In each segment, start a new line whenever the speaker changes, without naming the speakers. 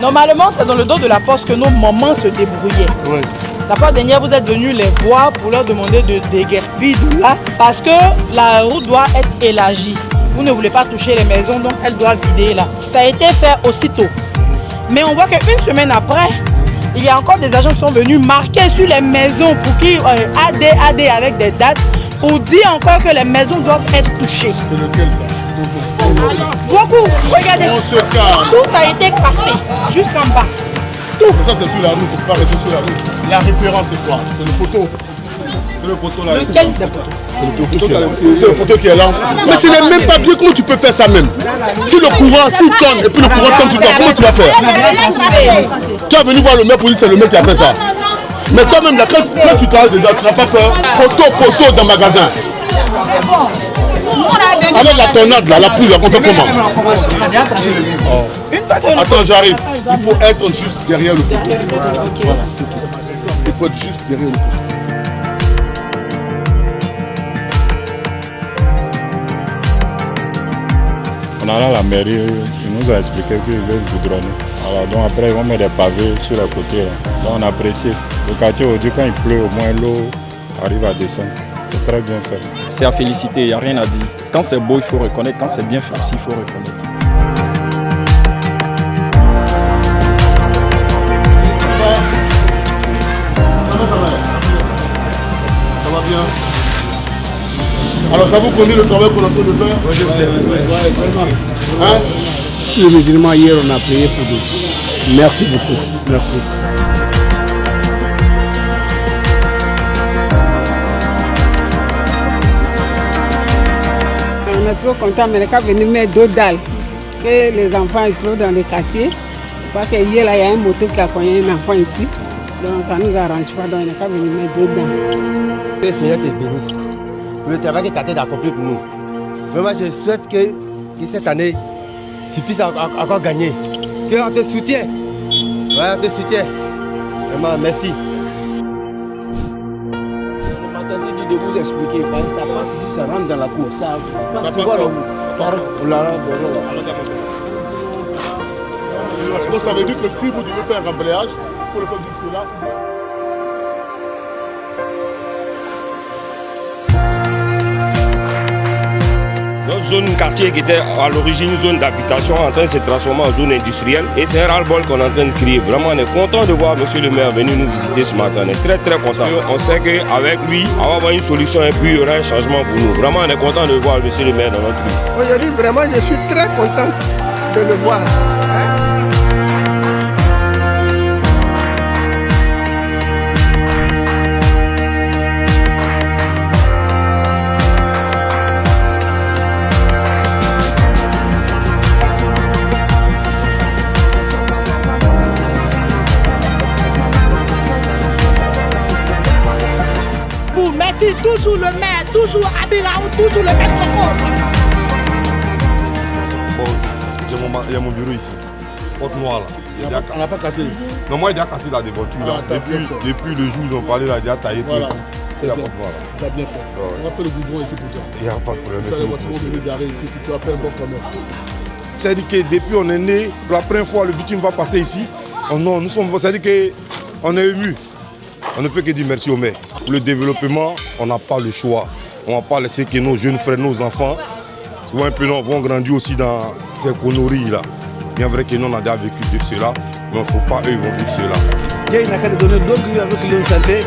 Normalement, c'est dans le dos de la poste que nos mamans se débrouillaient.
Oui.
La fois dernière, vous êtes venus les voir pour leur demander de déguerpir de là parce que la route doit être élargie. Vous ne voulez pas toucher les maisons, donc elle doit vider là. Ça a été fait aussitôt. Mais on voit qu'une semaine après, il y a encore des agents qui sont venus marquer sur les maisons pour qu'ils AD avec des dates pour dire encore que les maisons doivent être touchées.
C'est lequel ça?
Beaucoup, regardez,
On se calme.
tout a été cassé jusqu'en bas. Tout.
Mais ça c'est sur la route, on ne peut pas rester sur la route. La référence c'est quoi? C'est le poteau. C'est le poteau là.
Lequel des poteaux?
C'est le poteau qui est là. Mais ce n'est même pas bien, comment tu peux faire ça même? Si le courant, s'il tourne et puis le courant tombe sur toi, comment tu vas faire? Tu es venu voir le maire pour dire que c'est le maire qui a fait ça. Mais toi-même, là, quand tu travailles dedans, tu n'as pas peur. Poteau dans le magasin. Avec la tornade, là, la pluie, là, on fait comment? Attends, j'arrive. Il faut être juste derrière le poteau. Voilà, c'est tout. Il faut être juste derrière le poteau.
On a la mairie qui nous a expliqué qu'ils veulent goudronner. Alors, donc après, ils vont mettre des pavés sur les côtés. Là. Donc on apprécie. Le quartier aujourd'hui, quand il pleut, au moins l'eau arrive à descendre. C'est très bien fait.
C'est à féliciter, il n'y a rien à dire. Quand c'est beau, il faut reconnaître. Quand c'est bien fait aussi, il faut reconnaître.
Ça va bien? Alors ça vous connaît le travail qu'on est en train de faire? Oui, vraiment. Hein?
Les musulmans hier on a prié pour nous. Merci beaucoup. Merci.
On est trop contents, mais les cas venus mettre d'autres dalles. Que les enfants ils trouvent dans le quartier. Parce que hier là, il y a un moto qui a cogné un enfant ici. Donc ça ne nous arrange pas, donc on n'est pas venu mettre d'autres dalles.
Que le Seigneur te bénisse pour le travail que tu as accompli pour nous. Vraiment, je souhaite que cette année, tu puisses encore gagner. Qu'on te soutient. Ouais, on te soutient. Vraiment, merci.
On m'a tenté de vous expliquer. Ça passe ici, ça rentre dans la cour. Ça
passe pas. Donc ça veut dire que si vous devez faire un remblayage, il faut le faire jusque là.
Notre zone quartier qui était à l'origine une zone d'habitation en train de se transformer en zone industrielle. Et c'est un ras-le-bol qu'on est en train de créer. Vraiment, on est content de voir monsieur le maire venir nous visiter ce matin. On est très très content. On sait qu'avec lui, on va avoir une solution et puis il y aura un changement pour nous. Vraiment, on est content de voir monsieur le maire dans notre ville.
Aujourd'hui, vraiment, je suis très contente de le voir.
Merci, toujours le maire, toujours Abiraou, toujours le maire Soko.
Bon, il y a mon bureau ici. Porte noire là.
On n'a pas cassé.
Non, moi, il a cassé la dévoiture là. Depuis le jour où ils ont parlé là, il a taillé tout. C'est la porte noire là.
Tu as bien fait. On va faire le goudron ici pour toi.
Il n'y a pas de problème.
Merci beaucoup. Tu vas venir garer ici, puis tu vas faire un bon commerce.
C'est-à-dire que depuis on est né, pour la première fois, le bitume va passer ici. Oh non, nous sommes. C'est-à-dire qu'on est ému. On ne peut que dire merci au maire. Pour le développement, on n'a pas le choix. On ne va pas laisser que nos jeunes frères, nos enfants, souvent un peu non, vont grandir aussi dans ces conneries là. Bien vrai que nous on a déjà vécu de cela, mais il ne faut pas eux ils vont vivre cela.
Dieu n'a qu'à donner d'autres qui avec leur santé.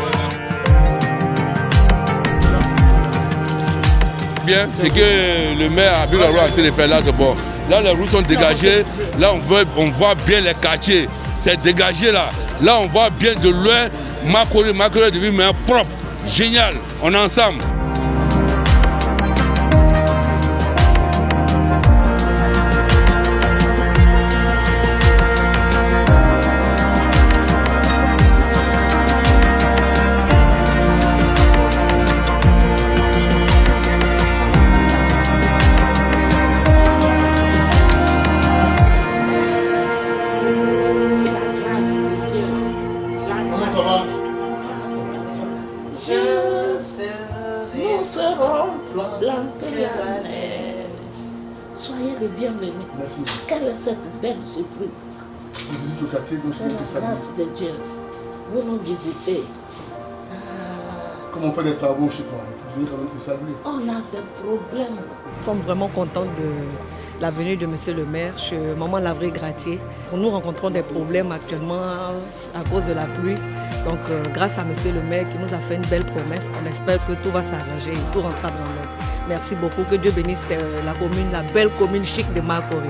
Bien, c'est que le maire a bien a été de faire là, c'est bon. Là les routes sont dégagées, là on voit bien les quartiers. C'est dégagé là. Là on voit bien de loin. Makori est devenu propre, génial, on est ensemble.
Nous serons blancs que la neige. Soyez les bienvenus.
Merci.
Quelle est cette belle surprise?
visites le quartier, donc
C'est la grâce de Dieu. Vous nous visitez.
Comment on fait des travaux chez toi? Il faut que je vienne quand même te saluer.
On a des problèmes.
Nous sommes vraiment contents de la venue de Monsieur le maire chez Maman Lavry-Gratier. Nous rencontrons des problèmes actuellement à cause de la pluie. Donc grâce à Monsieur le maire qui nous a fait une belle promesse, on espère que tout va s'arranger et tout rentrera dans l'ordre. Merci beaucoup, que Dieu bénisse la commune, la belle commune chic de Makori.